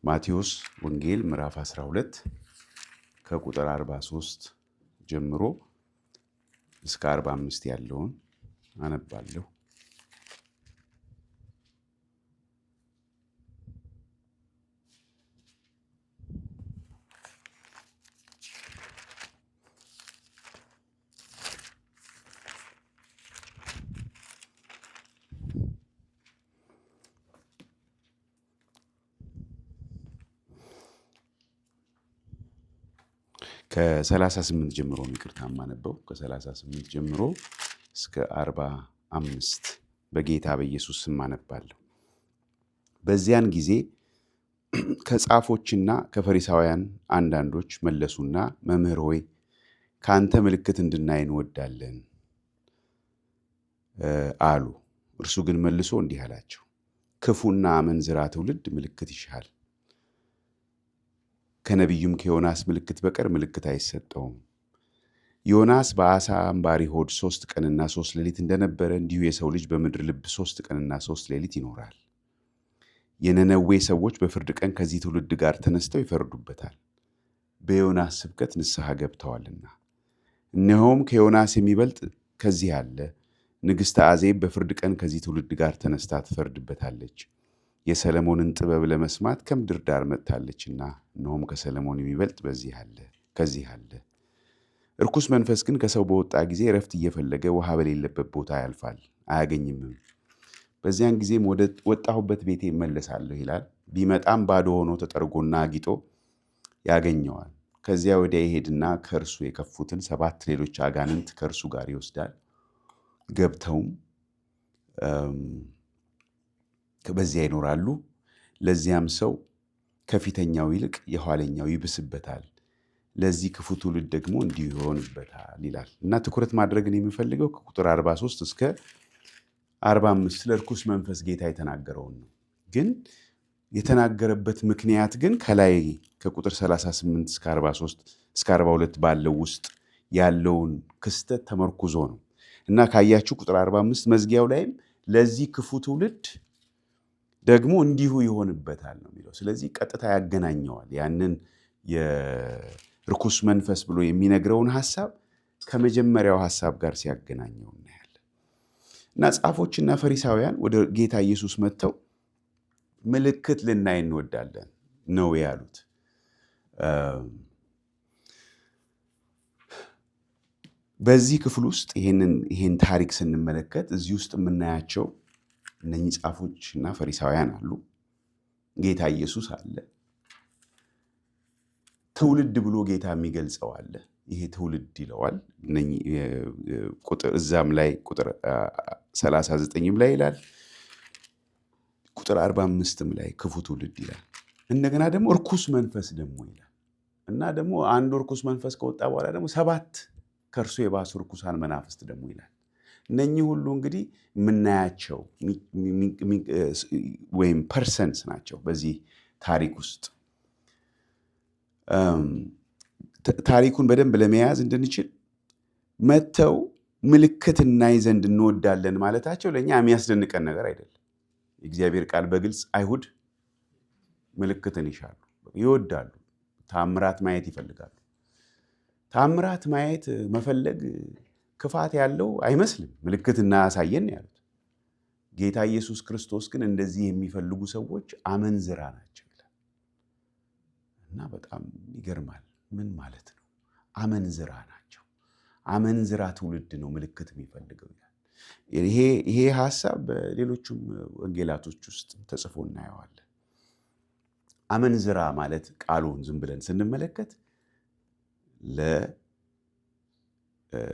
ማቴዎስ ወንጌል ምዕራፍ 12 ከቁጥር 43 ጀምሮ እስከ 45 ያለውን አነባለሁ። ከ38 ጀምሮ ይቅርታ ማነበው ከ38 ጀምሮ እስከ 45 በጌታ በኢየሱስ ስም አነባለሁ። በዚያን ጊዜ ከጻፎችና ከፈሪሳውያን አንዳንዶች መለሱና መምህር ሆይ ካንተ ምልክት እንድናይ እንወዳለን አሉ። እርሱ ግን መልሶ እንዲህ አላቸው፣ ክፉና አመንዝራ ትውልድ ምልክት ይሻል። ከነቢዩም ከዮናስ ምልክት በቀር ምልክት አይሰጠውም። ዮናስ በአሳ አንባሪ ሆድ 3 ቀንና 3 ሌሊት እንደነበረ እንዲሁ የሰው ልጅ በምድር ልብ 3 ቀንና 3 ሌሊት ይኖራል። የነነዌ ሰዎች በፍርድ ቀን ከዚህ ትውልድ ጋር ተነስተው ይፈርዱበታል፣ በዮናስ ስብከት ንስሐ ገብተዋልና። እነሆም ከዮናስ የሚበልጥ ከዚህ አለ። ንግሥተ አዜብ በፍርድ ቀን ከዚህ ትውልድ ጋር ተነስታ ትፈርድበታለች። የሰለሞንን ጥበብ ለመስማት ከምድር ዳር መጥታለችና፣ እነሆም ከሰለሞን የሚበልጥ ከዚህ አለ። እርኩስ መንፈስ ግን ከሰው በወጣ ጊዜ እረፍት እየፈለገ ውሃ በሌለበት ቦታ ያልፋል፣ አያገኝምም። በዚያን ጊዜም ወደ ወጣሁበት ቤቴ እመለሳለሁ ይላል። ቢመጣም ባዶ ሆኖ ተጠርጎና አጊጦ ያገኘዋል። ከዚያ ወዲያ ይሄድና ከእርሱ የከፉትን 7 ሌሎች አጋንንት ከእርሱ ጋር ይወስዳል። ገብተውም በዚያ ይኖራሉ። ለዚያም ሰው ከፊተኛው ይልቅ የኋለኛው ይብስበታል። ለዚህ ክፉ ትውልድ ደግሞ እንዲሁ ይሆንበታል ይላል እና ትኩረት ማድረግን የሚፈልገው ከቁጥር 43 እስከ 45 ስለ እርኩስ መንፈስ ጌታ የተናገረውን ነው። ግን የተናገረበት ምክንያት ግን ከላይ ከቁጥር 38 እስከ 43 እስከ 42 ባለው ውስጥ ያለውን ክስተት ተመርኩዞ ነው እና ካያችሁ ቁጥር 45 መዝጊያው ላይም ለዚህ ክፉ ትውልድ ደግሞ እንዲሁ ይሆንበታል ነው የሚለው። ስለዚህ ቀጥታ ያገናኘዋል። ያንን የርኩስ መንፈስ ብሎ የሚነግረውን ሐሳብ ከመጀመሪያው ሐሳብ ጋር ሲያገናኘው እናያለን። እና ጻፎችና ፈሪሳውያን ወደ ጌታ ኢየሱስ መጥተው ምልክት ልናይ እንወዳለን ነው ያሉት። በዚህ ክፍል ውስጥ ይሄን ታሪክ ስንመለከት እዚህ ውስጥ የምናያቸው እነኚህ ጻፎችና ፈሪሳውያን አሉ። ጌታ ኢየሱስ አለ። ትውልድ ብሎ ጌታ የሚገልጸው አለ። ይሄ ትውልድ ይለዋል። እዛም ላይ ቁጥር 39ም ላይ ይላል፣ ቁጥር 45ም ላይ ክፉ ትውልድ ይላል። እንደገና ደግሞ እርኩስ መንፈስ ደግሞ ይላል እና ደግሞ አንድ እርኩስ መንፈስ ከወጣ በኋላ ደግሞ 7 ከእርሱ የባሱ ርኩሳን መናፍስት ደግሞ ይላል። እነኚህ ሁሉ እንግዲህ የምናያቸው ወይም ፐርሰንስ ናቸው በዚህ ታሪክ ውስጥ። ታሪኩን በደንብ ለመያዝ እንድንችል መጥተው ምልክት እናይ ዘንድ እንወዳለን ማለታቸው ለእኛ የሚያስደንቀን ነገር አይደለም። የእግዚአብሔር ቃል በግልጽ አይሁድ ምልክትን ይሻሉ፣ ይወዳሉ፣ ታምራት ማየት ይፈልጋሉ። ታምራት ማየት መፈለግ ክፋት ያለው አይመስልም። ምልክት እናያሳየን ያሉት ጌታ ኢየሱስ ክርስቶስ ግን እንደዚህ የሚፈልጉ ሰዎች አመንዝራ ናቸው ይላል እና በጣም ይገርማል። ምን ማለት ነው? አመንዝራ ናቸው። አመንዝራ ትውልድ ነው ምልክት የሚፈልገው ይላል። ይሄ ሐሳብ በሌሎቹም ወንጌላቶች ውስጥ ተጽፎ እናየዋለን። አመንዝራ ማለት ቃሉን ዝም ብለን ስንመለከት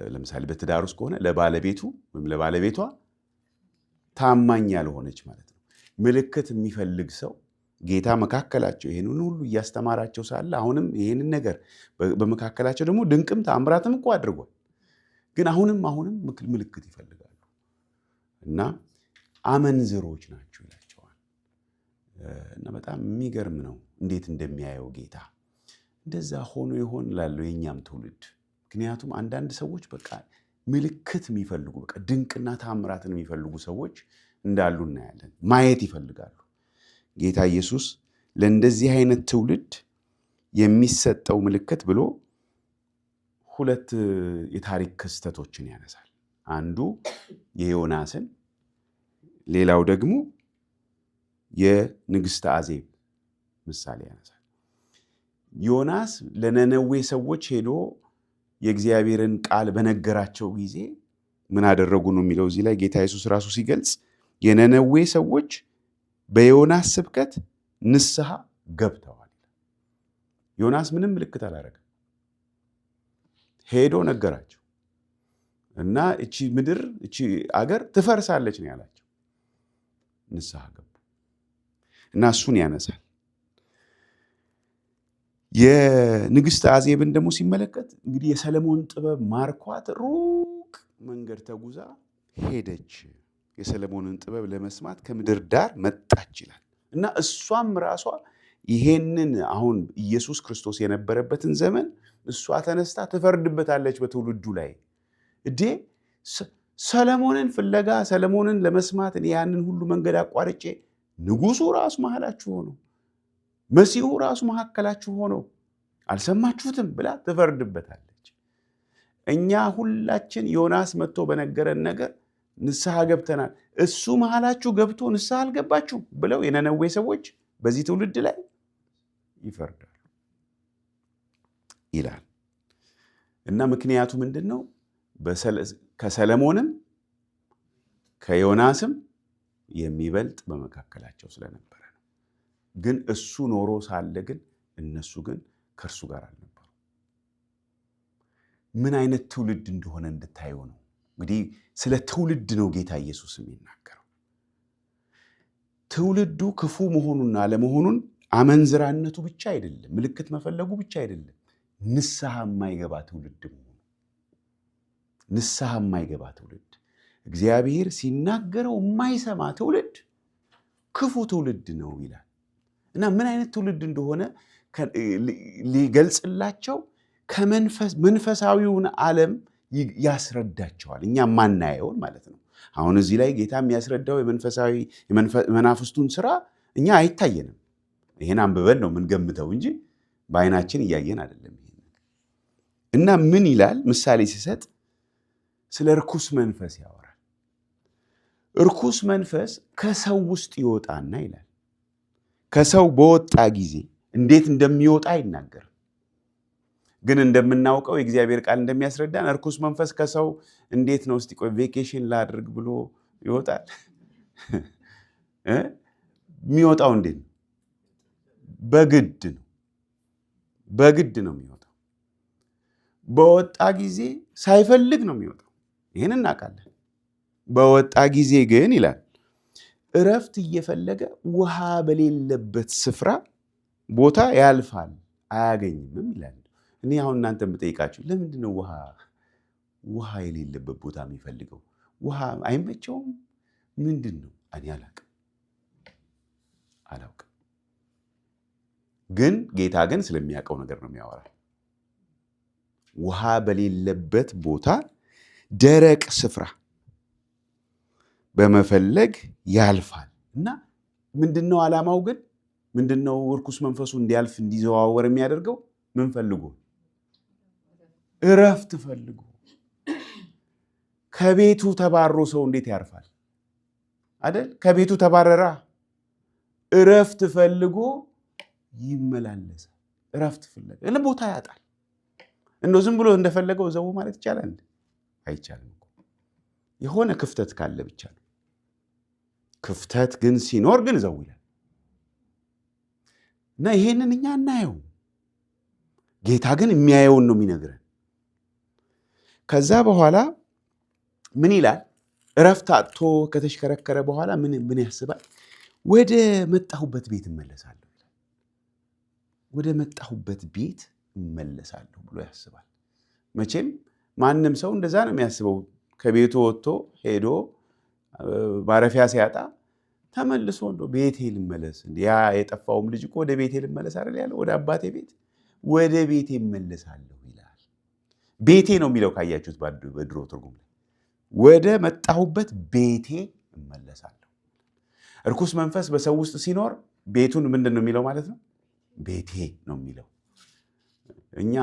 ለምሳሌ በትዳር ውስጥ ከሆነ ለባለቤቱ ወይም ለባለቤቷ ታማኝ ያልሆነች ማለት ነው። ምልክት የሚፈልግ ሰው ጌታ መካከላቸው ይሄንን ሁሉ እያስተማራቸው ሳለ አሁንም ይሄንን ነገር በመካከላቸው ደግሞ ድንቅም ታምራትም እኮ አድርጓል። ግን አሁንም ምልክት ይፈልጋሉ እና አመንዝሮች ናቸው ይላቸዋል። እና በጣም የሚገርም ነው እንዴት እንደሚያየው ጌታ። እንደዛ ሆኖ ይሆን ላለው የኛም ትውልድ። ምክንያቱም አንዳንድ ሰዎች በቃ ምልክት የሚፈልጉ በቃ ድንቅና ታምራትን የሚፈልጉ ሰዎች እንዳሉ እናያለን። ማየት ይፈልጋሉ። ጌታ ኢየሱስ ለእንደዚህ አይነት ትውልድ የሚሰጠው ምልክት ብሎ ሁለት የታሪክ ክስተቶችን ያነሳል። አንዱ የዮናስን፣ ሌላው ደግሞ የንግሥተ አዜብ ምሳሌ ያነሳል። ዮናስ ለነነዌ ሰዎች ሄዶ የእግዚአብሔርን ቃል በነገራቸው ጊዜ ምን አደረጉ ነው የሚለው እዚህ ላይ ጌታ ኢየሱስ ራሱ ሲገልጽ፣ የነነዌ ሰዎች በዮናስ ስብከት ንስሐ ገብተዋል። ዮናስ ምንም ምልክት አላደረገም። ሄዶ ነገራቸው እና እቺ ምድር እቺ አገር ትፈርሳለች ነው ያላቸው። ንስሐ ገቡ እና እሱን ያነሳል። የንግሥተ አዜብን ደግሞ ሲመለከት እንግዲህ የሰለሞን ጥበብ ማርኳት ሩቅ መንገድ ተጉዛ ሄደች። የሰለሞንን ጥበብ ለመስማት ከምድር ዳር መጣች ይላል እና እሷም ራሷ ይሄንን አሁን ኢየሱስ ክርስቶስ የነበረበትን ዘመን እሷ ተነስታ ትፈርድበታለች በትውልዱ ላይ። ሰለሞንን ፍለጋ ሰለሞንን ለመስማት እኔ ያንን ሁሉ መንገድ አቋርጬ ንጉሱ ራሱ መሃላችሁ ሆኖ መሲሁ ራሱ መካከላችሁ ሆኖ አልሰማችሁትም ብላ ትፈርድበታለች። እኛ ሁላችን ዮናስ መጥቶ በነገረን ነገር ንስሐ ገብተናል፣ እሱ መሃላችሁ ገብቶ ንስሐ አልገባችሁም ብለው የነነዌ ሰዎች በዚህ ትውልድ ላይ ይፈርዳሉ ይላል እና ምክንያቱ ምንድን ነው? ከሰለሞንም ከዮናስም የሚበልጥ በመካከላቸው ስለነበረ ነው። ግን እሱ ኖሮ ሳለ ግን እነሱ ግን ከእርሱ ጋር አልነበሩ። ምን አይነት ትውልድ እንደሆነ እንድታየው ነው። እንግዲህ ስለ ትውልድ ነው ጌታ ኢየሱስ የሚናገረው። ትውልዱ ክፉ መሆኑና አለመሆኑን አመንዝራነቱ ብቻ አይደለም፣ ምልክት መፈለጉ ብቻ አይደለም፣ ንስሐ የማይገባ ትውልድ መሆኑ። ንስሐ የማይገባ ትውልድ፣ እግዚአብሔር ሲናገረው የማይሰማ ትውልድ ክፉ ትውልድ ነው ይላል እና ምን አይነት ትውልድ እንደሆነ ሊገልጽላቸው መንፈሳዊውን ዓለም ያስረዳቸዋል። እኛ ማናየውን ማለት ነው። አሁን እዚህ ላይ ጌታ የሚያስረዳው የመናፍስቱን ስራ እኛ አይታየንም። ይሄን አንብበን ነው የምንገምተው እንጂ በአይናችን እያየን አይደለም። እና ምን ይላል ምሳሌ ሲሰጥ ስለ ርኩስ መንፈስ ያወራል። ርኩስ መንፈስ ከሰው ውስጥ ይወጣና ይላል ከሰው በወጣ ጊዜ እንዴት እንደሚወጣ አይናገርም። ግን እንደምናውቀው የእግዚአብሔር ቃል እንደሚያስረዳን ርኩስ መንፈስ ከሰው እንዴት ነው እስቲ ቆይ ቬኬሽን ላድርግ ብሎ ይወጣል? የሚወጣው እንዴት ነው? በግድ ነው። በግድ ነው የሚወጣው። በወጣ ጊዜ ሳይፈልግ ነው የሚወጣው። ይህን እናውቃለን። በወጣ ጊዜ ግን ይላል እረፍት እየፈለገ ውሃ በሌለበት ስፍራ ቦታ ያልፋል አያገኝምም ይላል። እኔ አሁን እናንተ የምጠይቃችሁ ለምንድን ነው ውሃ የሌለበት ቦታ የሚፈልገው? ውሃ አይመቸውም? ምንድን ነው? እኔ አላውቅም። ግን ጌታ ግን ስለሚያውቀው ነገር ነው የሚያወራ። ውሃ በሌለበት ቦታ ደረቅ ስፍራ በመፈለግ ያልፋል እና ምንድነው ዓላማው? ግን ምንድነው ርኩስ መንፈሱ እንዲያልፍ እንዲዘዋወር የሚያደርገው? ምን ፈልጎ? እረፍት ፈልጎ። ከቤቱ ተባሮ ሰው እንዴት ያርፋል አይደል? ከቤቱ ተባረራ። እረፍት ፈልጎ ይመላለሳል። እረፍት ፍለጋ ቦታ ያጣል። እንደው ዝም ብሎ እንደፈለገው ዘው ማለት ይቻላል? አይቻልም። የሆነ ክፍተት ካለ ብቻ ነው። ክፍተት ግን ሲኖር ግን ዘው ይላል እና ይሄንን እኛ እናየው። ጌታ ግን የሚያየውን ነው የሚነግረን። ከዛ በኋላ ምን ይላል? እረፍት አጥቶ ከተሽከረከረ በኋላ ምን ያስባል? ወደ መጣሁበት ቤት እመለሳለሁ። ወደ መጣሁበት ቤት እመለሳለሁ ብሎ ያስባል። መቼም ማንም ሰው እንደዛ ነው የሚያስበው። ከቤቱ ወጥቶ ሄዶ ማረፊያ ሲያጣ ተመልሶ እንደው ቤቴ ልመለስ፣ ያ የጠፋውም ልጅ እኮ ወደ ቤቴ ልመለስ አይደል ያለው? ወደ አባቴ ቤት ወደ ቤቴ እመለሳለሁ ይላል። ቤቴ ነው የሚለው ካያችሁት በድሮ ትርጉም ላይ ወደ መጣሁበት ቤቴ እመለሳለሁ። እርኩስ መንፈስ በሰው ውስጥ ሲኖር ቤቱን ምንድን ነው የሚለው ማለት ነው? ቤቴ ነው የሚለው። እኛ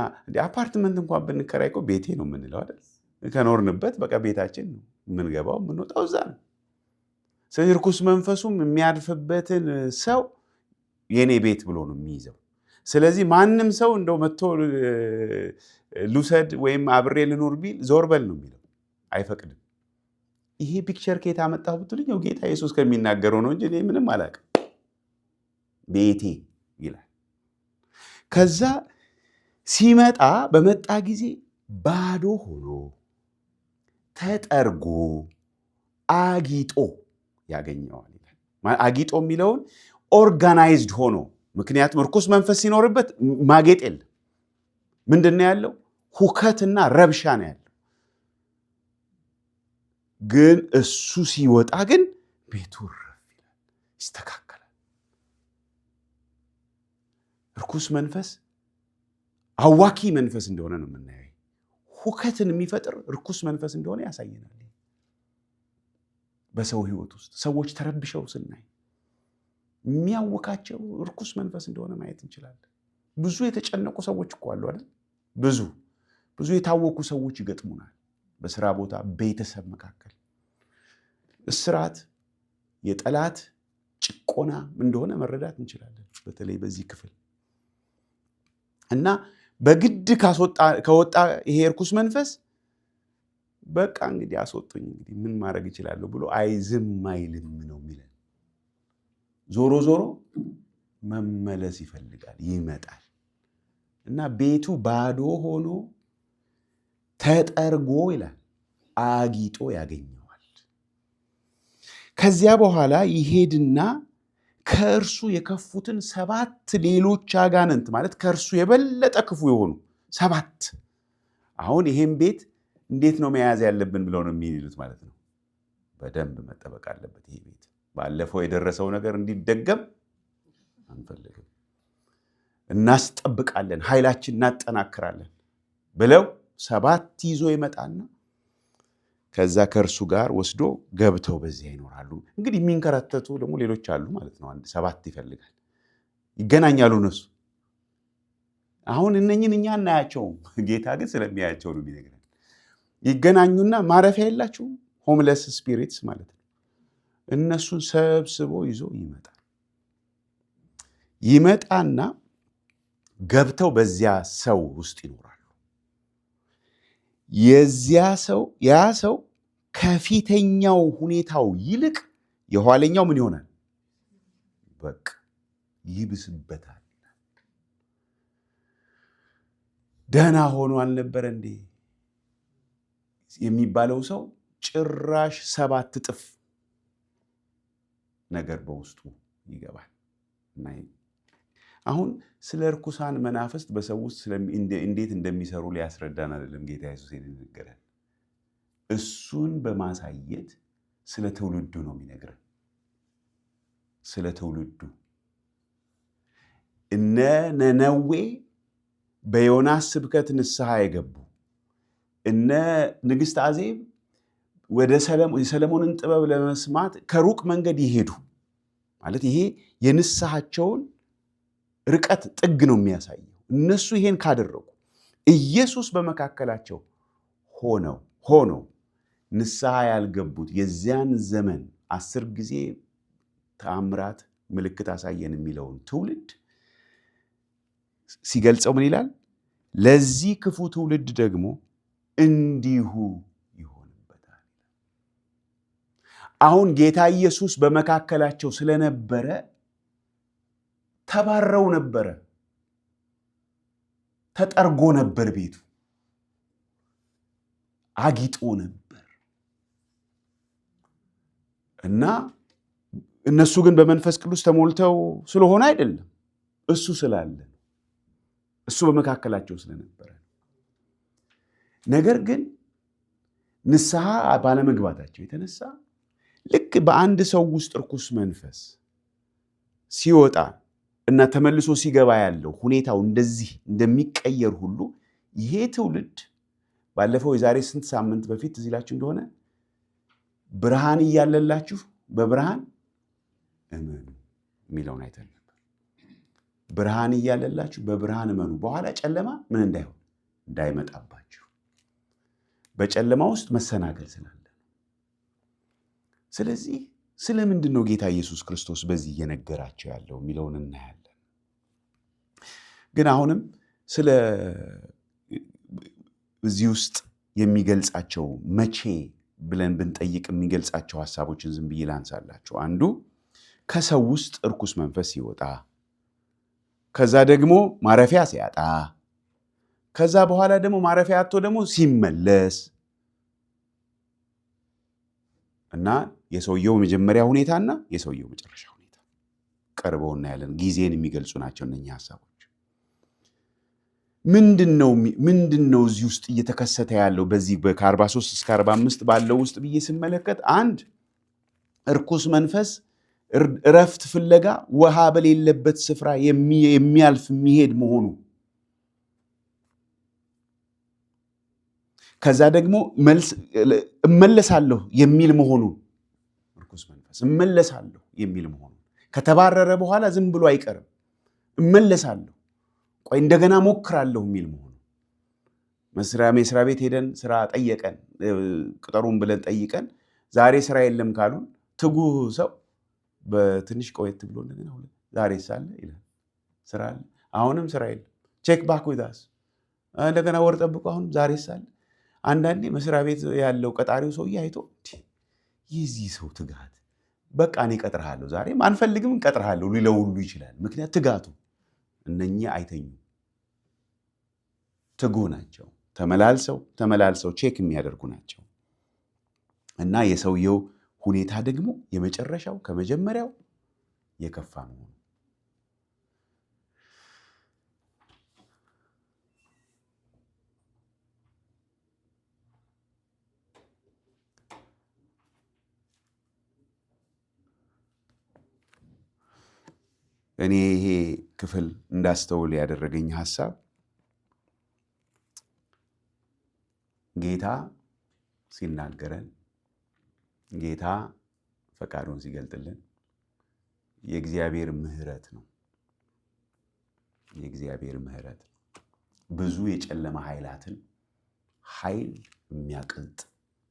አፓርትመንት እንኳን ብንከራይ እኮ ቤቴ ነው የምንለው አይደል? ከኖርንበት በቃ ቤታችን ነው የምንገባው የምንወጣው እዛ ነው። ስለዚህ ርኩስ መንፈሱም የሚያርፍበትን ሰው የኔ ቤት ብሎ ነው የሚይዘው። ስለዚህ ማንም ሰው እንደው መጥቶ ልውሰድ ወይም አብሬ ልኖር ቢል ዞር በል ነው የሚለው፣ አይፈቅድም። ይሄ ፒክቸር ከየት አመጣሁ ብትሉኝ ጌታ ኢየሱስ ከሚናገረው ነው እንጂ እኔ ምንም አላውቅም። ቤቴ ይላል። ከዛ ሲመጣ በመጣ ጊዜ ባዶ ሆኖ ተጠርጎ አጊጦ ያገኘዋል ይላል። አጊጦ የሚለውን ኦርጋናይዝድ ሆኖ፣ ምክንያቱም ርኩስ መንፈስ ሲኖርበት ማጌጥ የለም። ምንድን ነው ያለው? ሁከትና ረብሻ ነው ያለው። ግን እሱ ሲወጣ ግን ቤቱ ረፍ ይላል፣ ይስተካከላል። ርኩስ መንፈስ አዋኪ መንፈስ እንደሆነ ነው የምናየው። ሁከትን የሚፈጥር ርኩስ መንፈስ እንደሆነ ያሳየናል። በሰው ህይወት ውስጥ ሰዎች ተረብሸው ስናይ የሚያውካቸው ርኩስ መንፈስ እንደሆነ ማየት እንችላለን። ብዙ የተጨነቁ ሰዎች እኮ አሉ አይደል? ብዙ የታወኩ ሰዎች ይገጥሙናል። በስራ ቦታ፣ ቤተሰብ መካከል እስራት፣ የጠላት ጭቆና እንደሆነ መረዳት እንችላለን። በተለይ በዚህ ክፍል እና በግድ ከወጣ ይሄ ርኩስ መንፈስ በቃ እንግዲህ አስወጡኝ፣ እንግዲህ ምን ማድረግ እችላለሁ ብሎ አይዝም አይልም ነው የሚለን። ዞሮ ዞሮ መመለስ ይፈልጋል፣ ይመጣል እና ቤቱ ባዶ ሆኖ ተጠርጎ ይላል አጊጦ ያገኘዋል። ከዚያ በኋላ ይሄድና ከእርሱ የከፉትን 7 ሌሎች አጋንንት፣ ማለት ከእርሱ የበለጠ ክፉ የሆኑ 7። አሁን ይሄን ቤት እንዴት ነው መያዝ ያለብን ብለው ነው የሚሉት ማለት ነው። በደንብ መጠበቅ አለበት ይሄ ቤት። ባለፈው የደረሰው ነገር እንዲደገም አንፈልግም፣ እናስጠብቃለን፣ ኃይላችን እናጠናክራለን ብለው 7 ይዞ ይመጣና ከዛ ከእርሱ ጋር ወስዶ ገብተው በዚያ ይኖራሉ። እንግዲህ የሚንከራተቱ ደግሞ ሌሎች አሉ ማለት ነው። 7 ይፈልጋል። ይገናኛሉ እነሱ። አሁን እነኝን እኛ እናያቸውም፣ ጌታ ግን ስለሚያያቸው ነው የሚነግረን። ይገናኙና ማረፊያ የላቸውም፣ ሆምለስ ስፒሪትስ ማለት ነው። እነሱን ሰብስቦ ይዞ ይመጣና ገብተው በዚያ ሰው ውስጥ ይኖራሉ። ያ ሰው ከፊተኛው ሁኔታው ይልቅ የኋለኛው ምን ይሆናል? በቃ ይብስበታል። ደህና ሆኖ አልነበረ እንዴ የሚባለው ሰው ጭራሽ 7 እጥፍ ነገር በውስጡ ይገባል። አሁን ስለ ርኩሳን መናፍስት በሰው ውስጥ እንዴት እንደሚሰሩ ሊያስረዳን አይደለም ጌታ ኢየሱስ ይነገራል። እሱን በማሳየት ስለ ትውልዱ ነው የሚነግረን። ስለ ትውልዱ እነ ነነዌ በዮናስ ስብከት ንስሐ የገቡ፣ እነ ንግሥት አዜብ ወደ የሰለሞንን ጥበብ ለመስማት ከሩቅ መንገድ ይሄዱ ማለት ይሄ የንስሐቸውን ርቀት ጥግ ነው የሚያሳየው። እነሱ ይሄን ካደረጉ ኢየሱስ በመካከላቸው ሆነው ንስሐ ያልገቡት የዚያን ዘመን 10 ጊዜ ተአምራት ምልክት አሳየን የሚለውን ትውልድ ሲገልጸው ምን ይላል? ለዚህ ክፉ ትውልድ ደግሞ እንዲሁ ይሆንበታል። አሁን ጌታ ኢየሱስ በመካከላቸው ስለነበረ ተባረው ነበረ፣ ተጠርጎ ነበር፣ ቤቱ አጊጦ ነበር እና እነሱ ግን በመንፈስ ቅዱስ ተሞልተው ስለሆነ አይደለም፣ እሱ ስላለ፣ እሱ በመካከላቸው ስለነበረ። ነገር ግን ንስሐ ባለመግባታቸው የተነሳ ልክ በአንድ ሰው ውስጥ ርኩስ መንፈስ ሲወጣ እና ተመልሶ ሲገባ ያለው ሁኔታው እንደዚህ እንደሚቀየር ሁሉ ይሄ ትውልድ ባለፈው የዛሬ ስንት ሳምንት በፊት እዚህ ላችሁ እንደሆነ ብርሃን እያለላችሁ በብርሃን እመኑ የሚለውን አይተን ነበር። ብርሃን እያለላችሁ በብርሃን እመኑ፣ በኋላ ጨለማ ምን እንዳይሆን እንዳይመጣባችሁ። በጨለማ ውስጥ መሰናከል ስላለ። ስለዚህ ስለምንድን ነው ጌታ ኢየሱስ ክርስቶስ በዚህ እየነገራቸው ያለው የሚለውን እናያለን። ግን አሁንም ስለ እዚህ ውስጥ የሚገልጻቸው መቼ ብለን ብንጠይቅ የሚገልጻቸው ሐሳቦችን ዝም ብዬ ላንሳላችሁ። አንዱ ከሰው ውስጥ እርኩስ መንፈስ ሲወጣ፣ ከዛ ደግሞ ማረፊያ ሲያጣ፣ ከዛ በኋላ ደግሞ ማረፊያ አጥቶ ደግሞ ሲመለስ እና የሰውየው መጀመሪያ ሁኔታና የሰውየው መጨረሻ ሁኔታ ቀርበው እናያለን። ጊዜን የሚገልጹ ናቸው እነኚህ ሐሳቦች። ምንድነው እዚህ ውስጥ እየተከሰተ ያለው በዚህ ከ43 እስከ 45 ባለው ውስጥ ብዬ ስመለከት፣ አንድ እርኩስ መንፈስ እረፍት ፍለጋ ውሃ በሌለበት ስፍራ የሚያልፍ የሚሄድ መሆኑ፣ ከዛ ደግሞ እመለሳለሁ የሚል መሆኑ፣ እርኩስ መንፈስ እመለሳለሁ የሚል መሆኑ፣ ከተባረረ በኋላ ዝም ብሎ አይቀርም፣ እመለሳለሁ፣ ቆይ እንደገና ሞክራለሁ የሚል መሆኑ። መስሪያ ቤት ሄደን ስራ ጠየቀን፣ ቅጠሩን ብለን ጠይቀን ዛሬ ስራ የለም ካሉን ትጉህ ሰው በትንሽ ቆየት ብሎ እንደገና ዛሬ ሳለ ይላል ስራ አለ፣ አሁንም ስራ የለም፣ ቼክ ባክ ዊዝ አስ፣ እንደገና ወር ጠብቆ አሁንም ዛሬ ሳለ። አንዳንዴ መስሪያ ቤት ያለው ቀጣሪው ሰውዬ አይቶ የዚህ ሰው ትጋት፣ በቃ እኔ እቀጥርሃለሁ፣ ዛሬም አንፈልግም እቀጥርሃለሁ ሊለው ሁሉ ይችላል። ምክንያት ትጋቱ። እነኚህ አይተኙ፣ ትጉ ናቸው፣ ተመላልሰው ቼክ የሚያደርጉ ናቸው። እና የሰውየው ሁኔታ ደግሞ የመጨረሻው ከመጀመሪያው የከፋ መሆኑ። እኔ ይሄ ክፍል እንዳስተውል ያደረገኝ ሐሳብ ጌታ ሲናገረን፣ ጌታ ፈቃዱን ሲገልጥልን የእግዚአብሔር ምሕረት ነው። የእግዚአብሔር ምሕረት ብዙ የጨለማ ኃይላትን ኃይል የሚያቀልጥ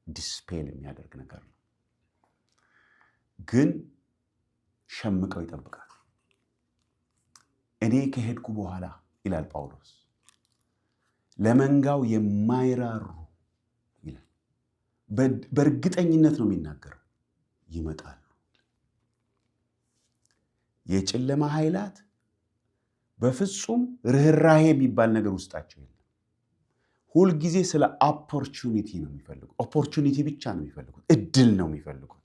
ዲስፔል የሚያደርግ ነገር ነው። ግን ሸምቀው ይጠብቃል። እኔ ከሄድኩ በኋላ ይላል ጳውሎስ፣ ለመንጋው የማይራሩ ይላል። በእርግጠኝነት ነው የሚናገረው፣ ይመጣሉ። የጨለማ ኃይላት በፍጹም ርኅራሄ የሚባል ነገር ውስጣቸው የለም። ሁልጊዜ ስለ ኦፖርቹኒቲ ነው የሚፈልጉት። ኦፖርቹኒቲ ብቻ ነው የሚፈልጉት፣ እድል ነው የሚፈልጉት።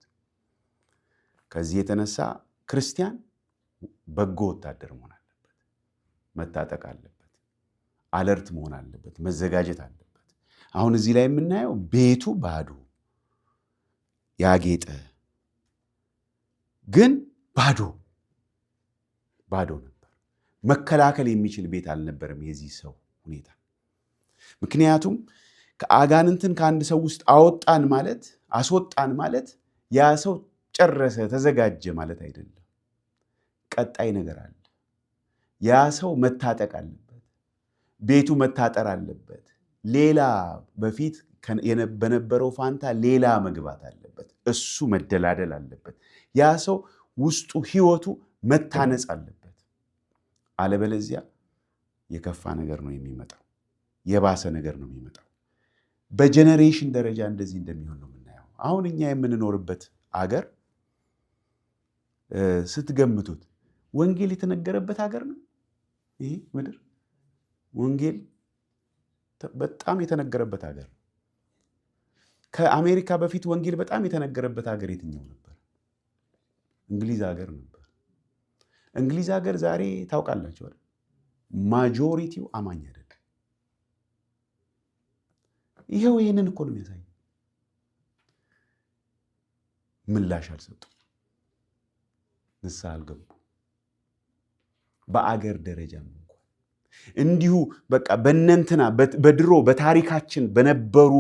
ከዚህ የተነሳ ክርስቲያን በጎ ወታደር መሆን አለበት፣ መታጠቅ አለበት፣ አለርት መሆን አለበት፣ መዘጋጀት አለበት። አሁን እዚህ ላይ የምናየው ቤቱ ባዶ ያጌጠ ግን ባዶ ነበር። መከላከል የሚችል ቤት አልነበረም የዚህ ሰው ሁኔታ። ምክንያቱም ከአጋንንትን ከአንድ ሰው ውስጥ አስወጣን ማለት ያ ሰው ጨረሰ ተዘጋጀ ማለት አይደለም። ቀጣይ ነገር አለ። ያ ሰው መታጠቅ አለበት፣ ቤቱ መታጠር አለበት። ሌላ በፊት በነበረው ፋንታ ሌላ መግባት አለበት። እሱ መደላደል አለበት። ያ ሰው ውስጡ ህይወቱ መታነጽ አለበት። አለበለዚያ የከፋ ነገር ነው የሚመጣው፣ የባሰ ነገር ነው የሚመጣው። በጀነሬሽን ደረጃ እንደዚህ እንደሚሆን ነው የምናየው። አሁን እኛ የምንኖርበት አገር ስትገምቱት ወንጌል የተነገረበት ሀገር ነው። ይሄ ምድር ወንጌል በጣም የተነገረበት ሀገር ነው። ከአሜሪካ በፊት ወንጌል በጣም የተነገረበት ሀገር የትኛው ነበር? እንግሊዝ ሀገር ነበር። እንግሊዝ ሀገር ዛሬ ታውቃላችሁ አይደል? ማጆሪቲው አማኝ አይደለም። ይሄው ይሄንን እኮ ነው የሚያሳየው። ምላሽ አልሰጡም፣ ንስሐ አልገቡ። በአገር ደረጃ እንኳን እንዲሁ በቃ በእነንትና በድሮ በታሪካችን በነበሩ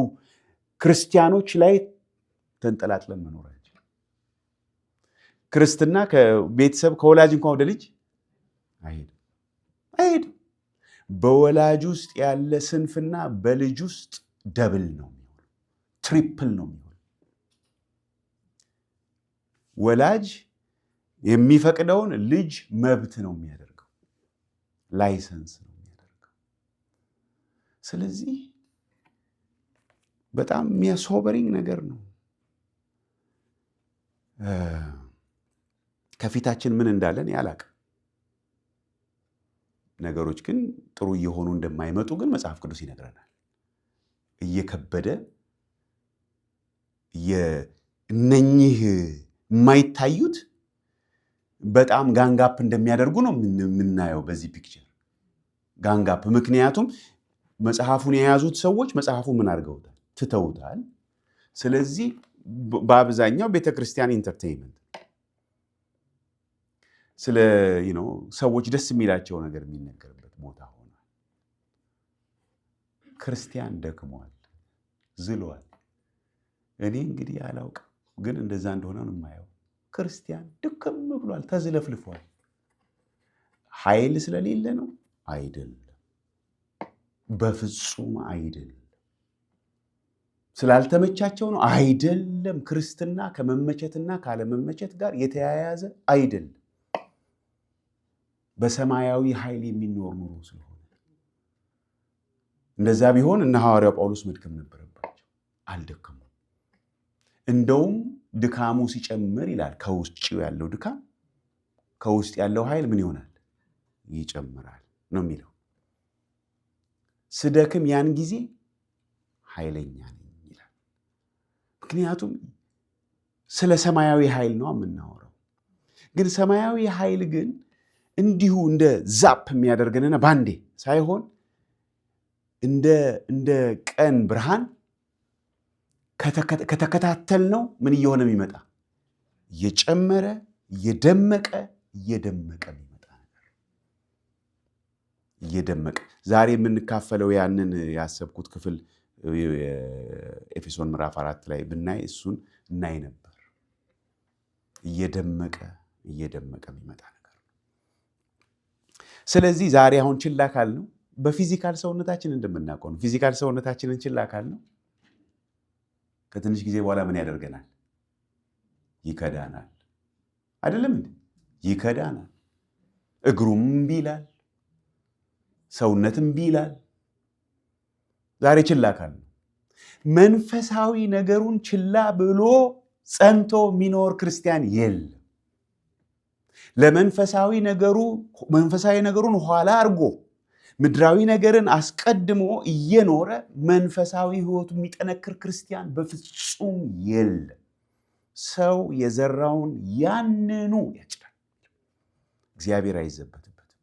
ክርስቲያኖች ላይ ተንጠላጥለን መኖር አይችልም። ክርስትና ከቤተሰብ ከወላጅ እንኳን ወደ ልጅ አይሄድም። በወላጅ ውስጥ ያለ ስንፍና በልጅ ውስጥ ደብል ነው የሚሆነው፣ ትሪፕል ነው የሚሆነው። ወላጅ የሚፈቅደውን ልጅ መብት ነው የሚያደርገው፣ ላይሰንስ ነው የሚያደርገው። ስለዚህ በጣም የሚያስሆበሪንግ ነገር ነው። ከፊታችን ምን እንዳለን ያላቅም። ነገሮች ግን ጥሩ እየሆኑ እንደማይመጡ ግን መጽሐፍ ቅዱስ ይነግረናል። እየከበደ እነኚህ የማይታዩት በጣም ጋንጋፕ እንደሚያደርጉ ነው የምናየው በዚህ ፒክቸር ጋንጋፕ። ምክንያቱም መጽሐፉን የያዙት ሰዎች መጽሐፉ ምን አድርገውታል? ትተውታል። ስለዚህ በአብዛኛው ቤተክርስቲያን ኢንተርቴይንመንት ስለ ሰዎች ደስ የሚላቸው ነገር የሚነገርበት ቦታ ሆኗል። ክርስቲያን ደክሟል፣ ዝሏል። እኔ እንግዲህ አላውቅም፣ ግን እንደዛ እንደሆነ ነው የማየው። ክርስቲያን ድክም ብሏል፣ ተዝለፍልፏል። ኃይል ስለሌለ ነው? አይደለም፣ በፍጹም አይደለም። ስላልተመቻቸው ነው? አይደለም። ክርስትና ከመመቸትና ካለመመቸት ጋር የተያያዘ አይደለም። በሰማያዊ ኃይል የሚኖር ኑሮ ስለሆነ እንደዛ ቢሆን እነ ሐዋርያው ጳውሎስ መድከም ነበረባቸው፣ አልደከሙም። እንደውም ድካሙ ሲጨምር ይላል፣ ከውጭው ያለው ድካም ከውስጥ ያለው ኃይል ምን ይሆናል? ይጨምራል ነው የሚለው። ስደክም ያን ጊዜ ኃይለኛ ነኝ ይላል። ምክንያቱም ስለ ሰማያዊ ኃይል ነው የምናወራው። ግን ሰማያዊ ኃይል ግን እንዲሁ እንደ ዛፕ የሚያደርገንና ባንዴ ሳይሆን እንደ ቀን ብርሃን ከተከታተል ነው ምን እየሆነ የሚመጣ እየጨመረ እየደመቀ የሚመጣ ነገር እየደመቀ። ዛሬ የምንካፈለው ያንን ያሰብኩት ክፍል ኤፌሶን ምዕራፍ 4 ላይ ብናይ እሱን እናይ ነበር። እየደመቀ የሚመጣ ነገር። ስለዚህ ዛሬ አሁን ችላ ካል ነው በፊዚካል ሰውነታችን እንደምናውቀው ነው። ፊዚካል ሰውነታችንን ችላ ካል ነው ከትንሽ ጊዜ በኋላ ምን ያደርገናል? ይከዳናል። አይደለም እንዴ? ይከዳናል። እግሩም እምቢ ይላል፣ ሰውነትም እምቢ ይላል። ዛሬ ችላ ካል ነው። መንፈሳዊ ነገሩን ችላ ብሎ ጸንቶ የሚኖር ክርስቲያን የለም። ለመንፈሳዊ ነገሩን ኋላ አድርጎ ምድራዊ ነገርን አስቀድሞ እየኖረ መንፈሳዊ ሕይወቱ የሚጠነክር ክርስቲያን በፍጹም የለም። ሰው የዘራውን ያንኑ ያጭዳል። እግዚአብሔር አይዘበትበትም።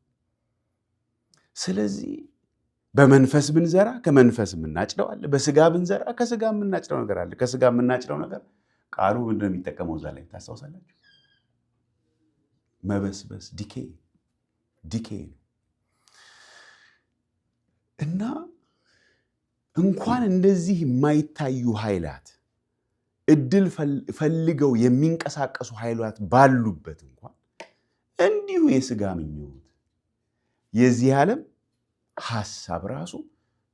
ስለዚህ በመንፈስ ብንዘራ ከመንፈስ የምናጭደው አለ። በስጋ ብንዘራ ከስጋ የምናጭደው ነገር አለ። ከስጋ የምናጭደው ነገር ቃሉ ምንድን ነው የሚጠቀመው? እዛ ላይ ታስታውሳላችሁ? መበስበስ፣ ዲኬ ነው። እና እንኳን እንደዚህ የማይታዩ ኃይላት እድል ፈልገው የሚንቀሳቀሱ ኃይላት ባሉበት እንኳን እንዲሁ የስጋ ምኞት የዚህ ዓለም ሐሳብ ራሱ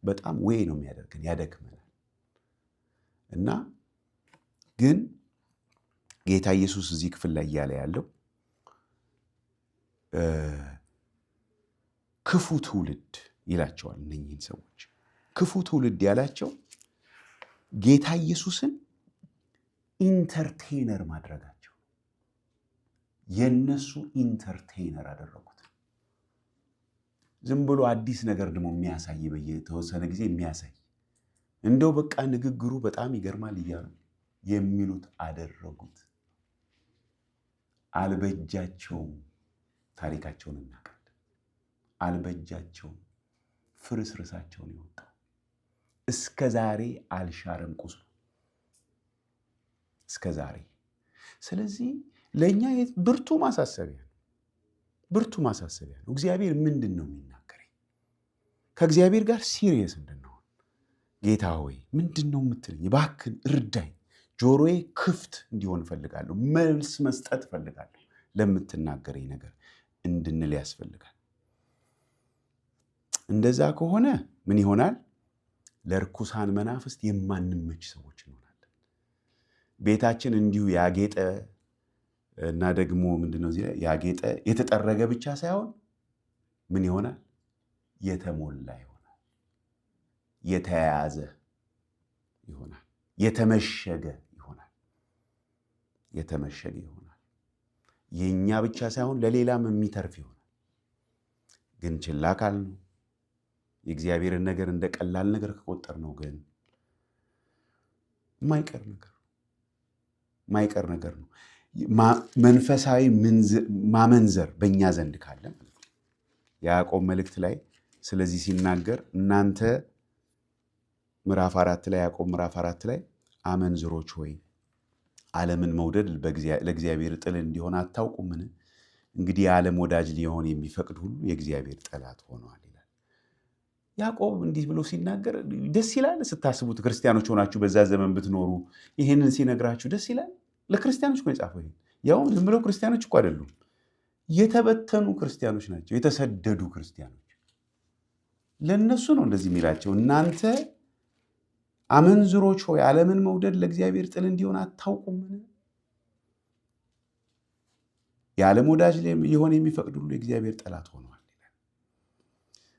በጣም ወይ ነው የሚያደርገን፣ ያደክመናል። እና ግን ጌታ ኢየሱስ እዚህ ክፍል ላይ እያለ ያለው ክፉ ትውልድ ይላቸዋል። እነኚህን ሰዎች ክፉ ትውልድ ያላቸው ጌታ ኢየሱስን ኢንተርቴነር ማድረጋቸው፣ የነሱ ኢንተርቴነር አደረጉት። ዝም ብሎ አዲስ ነገር ደግሞ የሚያሳይ በየተወሰነ ጊዜ የሚያሳይ እንደው በቃ ንግግሩ በጣም ይገርማል እያሉ የሚሉት አደረጉት። አልበጃቸውም። ታሪካቸውን እናውቃለን። አልበጃቸውም። ፍርስርሳቸውን ይወጣው እስከ ዛሬ አልሻረም ቁስሉ እስከ ዛሬ። ስለዚህ ለእኛ ብርቱ ማሳሰቢያ ነው። እግዚአብሔር ምንድን ነው የሚናገረኝ? ከእግዚአብሔር ጋር ሲሪየስ እንድንሆን ጌታ ሆይ ምንድን ነው የምትለኝ? እባክህን እርዳኝ፣ ጆሮዬ ክፍት እንዲሆን እፈልጋለሁ። መልስ መስጠት እፈልጋለሁ። ለምትናገረኝ ነገር እንድንል ያስፈልጋል። እንደዛ ከሆነ ምን ይሆናል? ለርኩሳን መናፍስት የማንመች ሰዎች እንሆናለን። ቤታችን እንዲሁ ያጌጠ እና ደግሞ ምንድነው እዚህ ላይ ያጌጠ የተጠረገ ብቻ ሳይሆን ምን ይሆናል? የተሞላ ይሆናል። የተያያዘ ይሆናል። የተመሸገ ይሆናል። የተመሸገ ይሆናል። የኛ ብቻ ሳይሆን ለሌላም የሚተርፍ ይሆናል። ግን ችላ ካልነው የእግዚአብሔርን ነገር እንደ ቀላል ነገር ከቆጠርነው ግን ማይቀር ነገር ነው። መንፈሳዊ ማመንዘር በእኛ ዘንድ ካለ ያዕቆብ መልእክት ላይ ስለዚህ ሲናገር እናንተ ምዕራፍ 4 ላይ ያዕቆብ ምዕራፍ 4 ላይ አመንዝሮች ሆይ ዓለምን መውደድ ለእግዚአብሔር ጥል እንዲሆን አታውቁምን? እንግዲህ የዓለም ወዳጅ ሊሆን የሚፈቅድ ሁሉ የእግዚአብሔር ጠላት ሆኗል ይላል። ያዕቆብ እንዲህ ብሎ ሲናገር ደስ ይላል። ስታስቡት ክርስቲያኖች ሆናችሁ በዛ ዘመን ብትኖሩ ይህንን ሲነግራችሁ ደስ ይላል። ለክርስቲያኖች ነው የጻፈው። ይሄን ያው ዝም ብለው ክርስቲያኖች እኮ አይደሉም፣ የተበተኑ ክርስቲያኖች ናቸው፣ የተሰደዱ ክርስቲያኖች። ለነሱ ነው እንደዚህ የሚላቸው። እናንተ አመንዝሮች ሆይ ዓለምን መውደድ ለእግዚአብሔር ጥል እንዲሆን አታውቁምን? የዓለም ወዳጅ ሊሆን የሚፈቅድ ሁሉ የእግዚአብሔር ጠላት ሆኗል ይላል።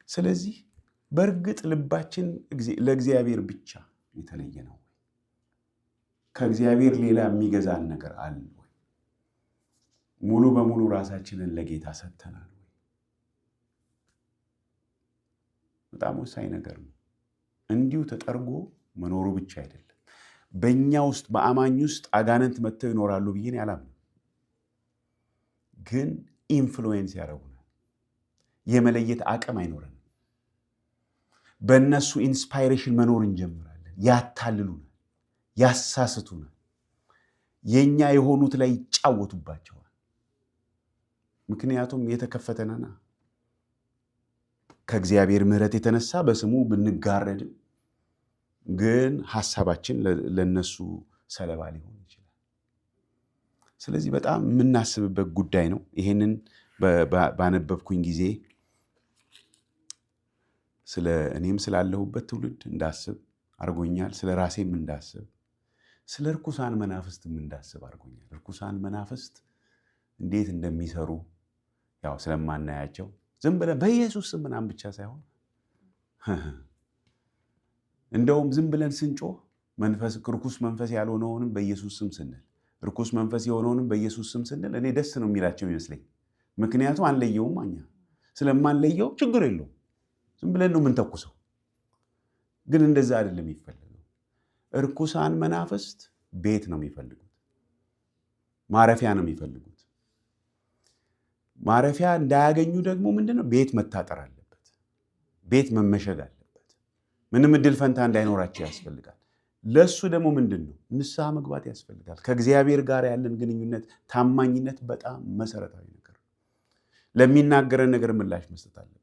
ስለዚህ በእርግጥ ልባችን ለእግዚአብሔር ብቻ የተለየ ነው? ከእግዚአብሔር ሌላ የሚገዛን ነገር አለ ወይ? ሙሉ በሙሉ ራሳችንን ለጌታ ሰጥተናል ወይ? በጣም ወሳኝ ነገር ነው። እንዲሁ ተጠርጎ መኖሩ ብቻ አይደለም። በእኛ ውስጥ በአማኝ ውስጥ አጋንንት መጥተው ይኖራሉ ብዬ አላምንም። ግን ኢንፍሉዌንስ ያደርጉናል። የመለየት አቅም አይኖረንም። በእነሱ ኢንስፓይሬሽን መኖር እንጀምራለን። ያታልሉናል፣ ያሳስቱናል። የኛ የሆኑት ላይ ይጫወቱባቸዋል። ምክንያቱም የተከፈተነና ከእግዚአብሔር ምሕረት የተነሳ በስሙ ብንጋረድም ግን ሐሳባችን ለነሱ ሰለባ ሊሆን ይችላል። ስለዚህ በጣም የምናስብበት ጉዳይ ነው። ይሄንን ባነበብኩኝ ጊዜ እኔም ስላለሁበት ትውልድ እንዳስብ አድርጎኛል። ስለ ራሴም እንዳስብ፣ ስለ ርኩሳን መናፍስትም እንዳስብ አድርጎኛል። ርኩሳን መናፍስት እንዴት እንደሚሰሩ ያው ስለማናያቸው ዝም ብለን በኢየሱስ ስም ምናምን ብቻ ሳይሆን እንደውም ዝም ብለን ስንጮህ ርኩስ መንፈስ ያልሆነውንም በኢየሱስ ስም ስንል፣ ርኩስ መንፈስ የሆነውንም በኢየሱስ ስም ስንል እኔ ደስ ነው የሚላቸው ይመስለኝ። ምክንያቱም አንለየውም። እኛ ስለማንለየው ችግር የለውም። ዝም ብለን ነው የምንተኩሰው። ግን እንደዛ አይደለም የሚፈልገው። ርኩሳን መናፍስት ቤት ነው የሚፈልጉት፣ ማረፊያ ነው የሚፈልጉት። ማረፊያ እንዳያገኙ ደግሞ ምንድነው? ቤት መታጠር አለበት፣ ቤት መመሸግ አለበት። ምንም እድል ፈንታ እንዳይኖራቸው ያስፈልጋል። ለሱ ደግሞ ምንድነው? ንስሐ መግባት ያስፈልጋል። ከእግዚአብሔር ጋር ያለን ግንኙነት፣ ታማኝነት በጣም መሰረታዊ ነገር ነው። ለሚናገረን ነገር ምላሽ መስጠት አለብን።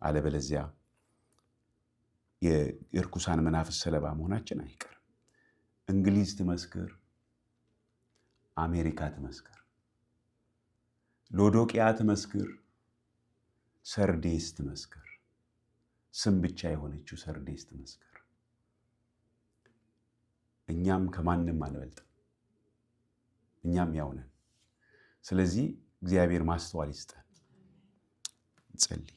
አለበለዚያ የርኩሳን መናፍስት ሰለባ መሆናችን አይቀርም። እንግሊዝ ትመስክር፣ አሜሪካ ትመስክር፣ ሎዶቅያ ትመስክር፣ ሰርዴስ ትመስክር፣ ስም ብቻ የሆነችው ሰርዴስ ትመስክር፣ እኛም ከማንም አንበልጥም። እኛም ያው ነን። ስለዚህ እግዚአብሔር ማስተዋል ይስጠን። እንጸልይ።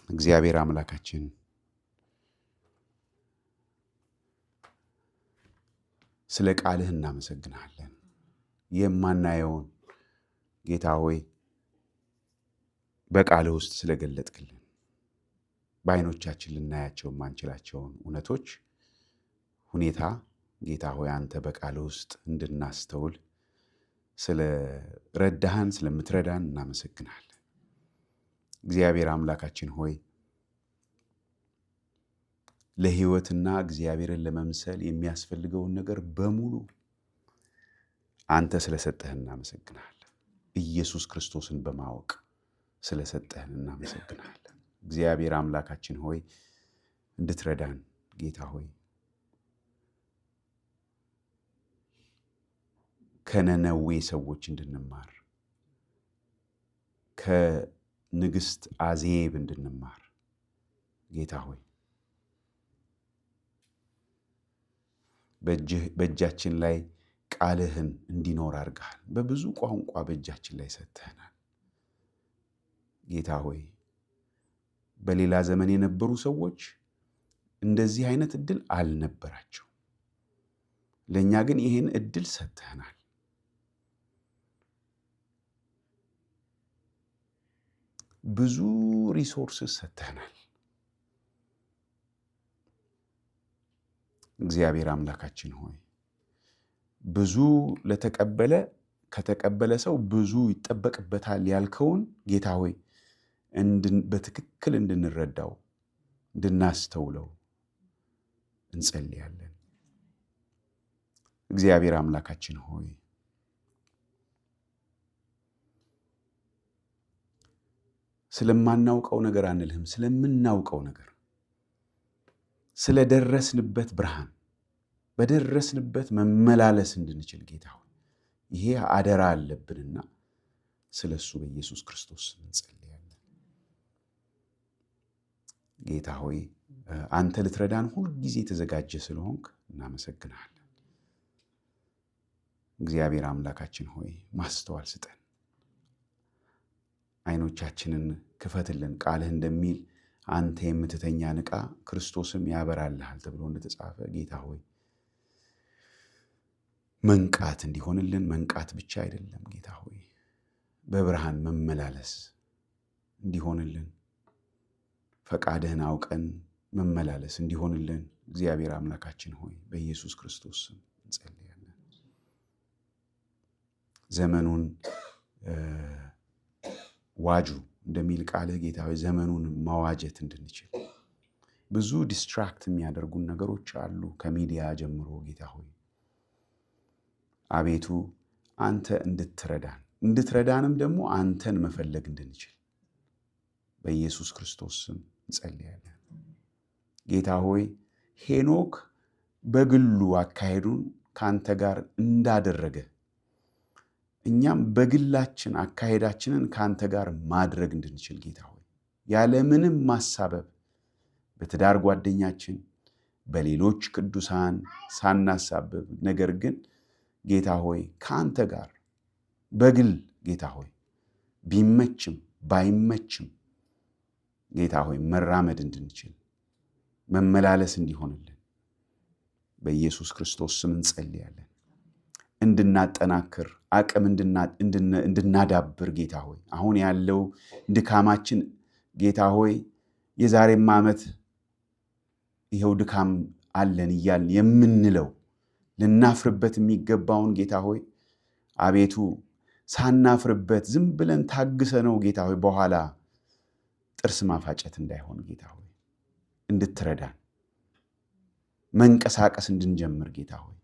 እግዚአብሔር አምላካችን ስለ ቃልህ እናመሰግናለን። የማናየውን ጌታ ሆይ በቃልህ ውስጥ ስለገለጥክልን፣ በዓይኖቻችን ልናያቸው የማንችላቸውን እውነቶች ሁኔታ ጌታ ሆይ አንተ በቃልህ ውስጥ እንድናስተውል ስለ ረዳህን ስለምትረዳን እናመሰግናለን። እግዚአብሔር አምላካችን ሆይ ለሕይወትና እግዚአብሔርን ለመምሰል የሚያስፈልገውን ነገር በሙሉ አንተ ስለሰጠህን እናመሰግናለን። ኢየሱስ ክርስቶስን በማወቅ ስለሰጠህን እናመሰግናለን። እግዚአብሔር አምላካችን ሆይ እንድትረዳን ጌታ ሆይ ከነነዌ ሰዎች እንድንማር ከንግሥት አዜብ እንድንማር ጌታ ሆይ በእጃችን ላይ ቃልህን እንዲኖር አድርገሃል። በብዙ ቋንቋ በእጃችን ላይ ሰጥተናል ጌታ ሆይ በሌላ ዘመን የነበሩ ሰዎች እንደዚህ አይነት እድል አልነበራቸው። ለኛ ግን ይሄን እድል ሰጥተናል። ብዙ ሪሶርስስ ሰጥተናል። እግዚአብሔር አምላካችን ሆይ ብዙ ከተቀበለ ሰው ብዙ ይጠበቅበታል ያልከውን ጌታ ሆይ በትክክል እንድንረዳው እንድናስተውለው እንጸልያለን። እግዚአብሔር አምላካችን ሆይ ስለማናውቀው ነገር አንልህም፣ ስለምናውቀው ነገር ስለደረስንበት ብርሃን በደረስንበት መመላለስ እንድንችል ጌታ ሆይ ይሄ አደራ አለብንና ስለሱ በኢየሱስ ክርስቶስ እንጸልያለን። ጌታ ሆይ አንተ ልትረዳን ሁሉ ጊዜ የተዘጋጀ ስለሆንክ እናመሰግናለን። እግዚአብሔር አምላካችን ሆይ ማስተዋል ስጠን፣ አይኖቻችንን ክፈትልን። ቃልህ እንደሚል አንተ የምትተኛ ንቃ ክርስቶስም ያበራልሃል ተብሎ እንደተጻፈ ጌታ ሆይ መንቃት እንዲሆንልን፣ መንቃት ብቻ አይደለም ጌታ ሆይ በብርሃን መመላለስ እንዲሆንልን፣ ፈቃድህን አውቀን መመላለስ እንዲሆንልን እግዚአብሔር አምላካችን ሆይ በኢየሱስ ክርስቶስ ስም እንጸልያለን። ዘመኑን ዋጁ እንደሚል ቃልህ ጌታ ሆይ ዘመኑን ማዋጀት እንድንችል ብዙ ዲስትራክት የሚያደርጉን ነገሮች አሉ ከሚዲያ ጀምሮ ጌታ ሆይ አቤቱ አንተ እንድትረዳንም ደግሞ አንተን መፈለግ እንድንችል በኢየሱስ ክርስቶስ ስም እንጸልያለን። ጌታ ሆይ ሄኖክ በግሉ አካሄዱን ካንተ ጋር እንዳደረገ እኛም በግላችን አካሄዳችንን ካንተ ጋር ማድረግ እንድንችል ጌታ ሆይ ያለምንም ማሳበብ በትዳር ጓደኛችን በሌሎች ቅዱሳን ሳናሳበብ ነገር ግን ጌታ ሆይ ካንተ ጋር በግል ጌታ ሆይ ቢመችም ባይመችም ጌታ ሆይ መራመድ እንድንችል መመላለስ እንዲሆንልን በኢየሱስ ክርስቶስ ስም እንጸልያለን። እንድናጠናክር አቅም እንድናዳብር ጌታ ሆይ አሁን ያለው ድካማችን ጌታ ሆይ የዛሬም ዓመት ይኸው ድካም አለን እያልን የምንለው ልናፍርበት የሚገባውን ጌታ ሆይ አቤቱ ሳናፍርበት ዝም ብለን ታግሰ ነው ጌታ ሆይ በኋላ ጥርስ ማፋጨት እንዳይሆን ጌታ ሆይ እንድትረዳን መንቀሳቀስ እንድንጀምር ጌታ ሆይ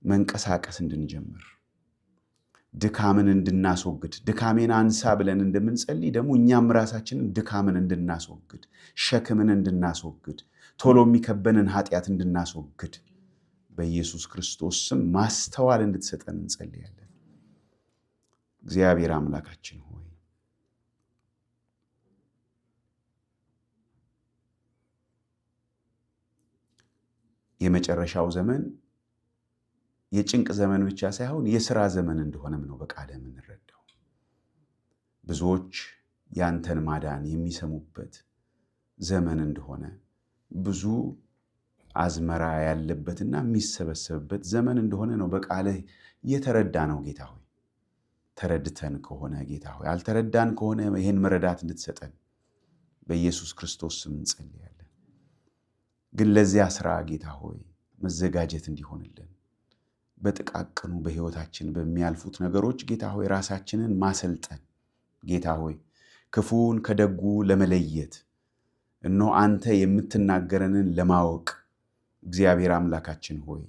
መንቀሳቀስ እንድንጀምር ድካምን እንድናስወግድ ድካሜን አንሳ ብለን እንደምንጸልይ ደግሞ እኛም ራሳችንን ድካምን እንድናስወግድ ሸክምን እንድናስወግድ ቶሎ የሚከበንን ኃጢአት እንድናስወግድ በኢየሱስ ክርስቶስ ስም ማስተዋል እንድትሰጠን እንጸልያለን። እግዚአብሔር አምላካችን ሆይ የመጨረሻው ዘመን የጭንቅ ዘመን ብቻ ሳይሆን የሥራ ዘመን እንደሆነም ነው በቃልህ የምንረዳው። ብዙዎች ያንተን ማዳን የሚሰሙበት ዘመን እንደሆነ ብዙ አዝመራ ያለበትና የሚሰበሰብበት ዘመን እንደሆነ ነው በቃልህ የተረዳ ነው ጌታ ሆይ። ተረድተን ከሆነ ጌታ ሆይ አልተረዳን ከሆነ ይህን መረዳት እንድትሰጠን በኢየሱስ ክርስቶስ ስም እንጸልያለን። ግን ለዚያ ስራ ጌታ ሆይ መዘጋጀት እንዲሆንልን በጥቃቅኑ በሕይወታችን በሚያልፉት ነገሮች ጌታ ሆይ ራሳችንን ማሰልጠን ጌታ ሆይ ክፉን ከደጉ ለመለየት እነሆ አንተ የምትናገረንን ለማወቅ እግዚአብሔር አምላካችን ሆይ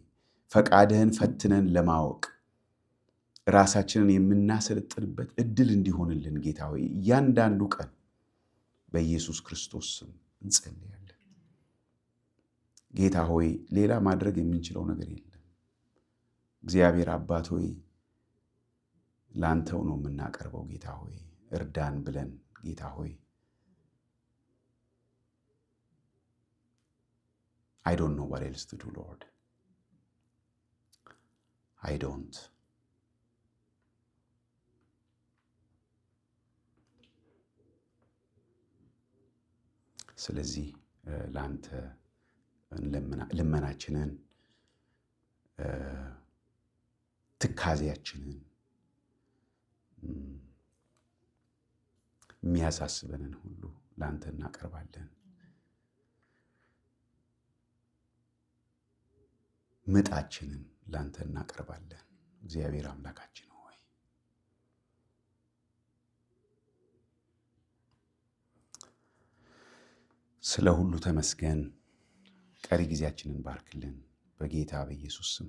ፈቃድህን ፈትነን ለማወቅ ራሳችንን የምናሰለጥንበት እድል እንዲሆንልን ጌታ ሆይ እያንዳንዱ ቀን በኢየሱስ ክርስቶስ ስም እንጸልያለን። ጌታ ሆይ ሌላ ማድረግ የምንችለው ነገር የለም። እግዚአብሔር አባት ሆይ ላንተው ነው የምናቀርበው። ጌታ ሆይ እርዳን ብለን ጌታ ሆይ I don't know what else to do, Lord. I don't. ስለዚህ ላንተ ልመናችንን ትካዜያችንን የሚያሳስበንን ሁሉ ላንተ እናቀርባለን። ምጣችንን ላንተ እናቀርባለን። እግዚአብሔር አምላካችን ሆይ ስለ ሁሉ ተመስገን። ቀሪ ጊዜያችንን ባርክልን። በጌታ በኢየሱስ ስም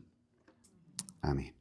አሜን።